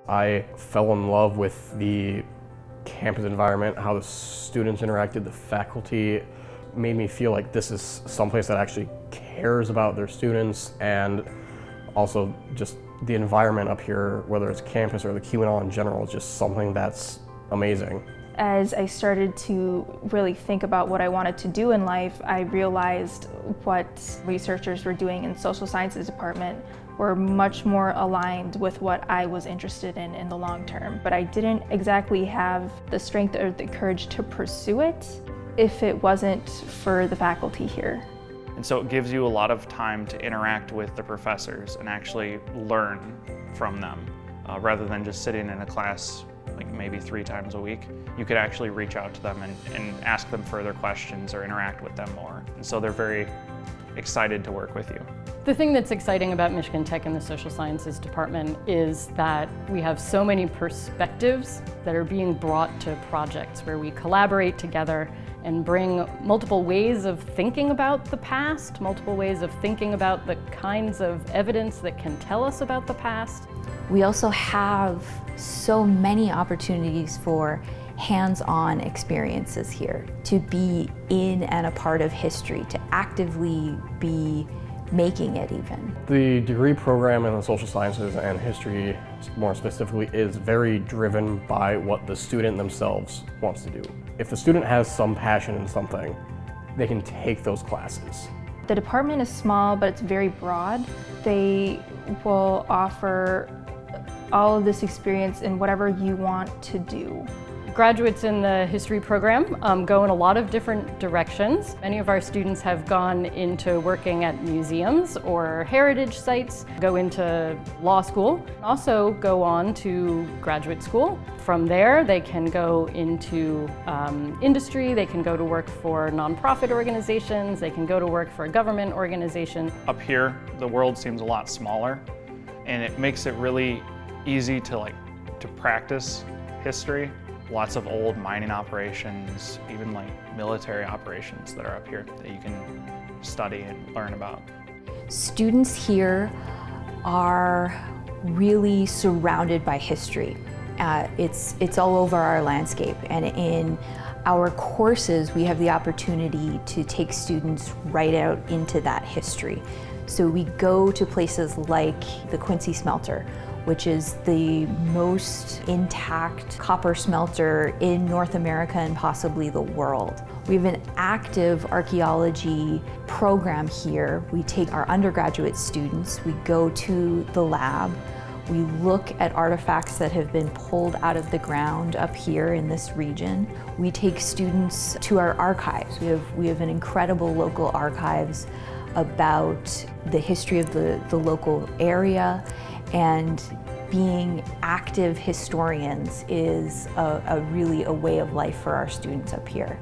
I fell in love with the campus environment, how the students interacted, the faculty made me feel like this is someplace that actually cares about their students, and also just the environment up here, whether it's campus or the QNL in general, is just something that's amazing. As I started to really think about what I wanted to do in life, I realized what researchers were doing in the social sciences department were much more aligned with what I was interested in the long term. But I didn't exactly have the strength or the courage to pursue it if it wasn't for the faculty here. And so it gives you a lot of time to interact with the professors and actually learn from them, rather than just sitting in a class like maybe 3 times a week. You could actually reach out to them and ask them further questions or interact with them more. And so they're very excited to work with you. The thing that's exciting about Michigan Tech and the Social Sciences Department is that we have so many perspectives that are being brought to projects where we collaborate together and bring multiple ways of thinking about the past, multiple ways of thinking about the kinds of evidence that can tell us about the past. We also have so many opportunities for hands-on experiences here, to be in and a part of history, to actively be making it even. The degree program in the social sciences and history, more specifically, is very driven by what the student themselves wants to do. If the student has some passion in something, they can take those classes. The department is small, but it's very broad. They will offer all of this experience in whatever you want to do. Graduates in the history program go in a lot of different directions. Many of our students have gone into working at museums or heritage sites, go into law school, also go on to graduate school. From there, they can go into industry, they can go to work for nonprofit organizations, they can go to work for a government organization. Up here, the world seems a lot smaller, and it makes it really easy to practice history. Lots of old mining operations, even like military operations that are up here that you can study and learn about. Students here are really surrounded by history. It's all over our landscape, and in our courses we have the opportunity to take students right out into that history. So we go to places like the Quincy Smelter, which is the most intact copper smelter in North America and possibly the world. We have an active archaeology program here. We take our undergraduate students, we go to the lab, we look at artifacts that have been pulled out of the ground up here in this region. We take students to our archives. We have an incredible local archives about the history of the local area, and being active historians is really a way of life for our students up here.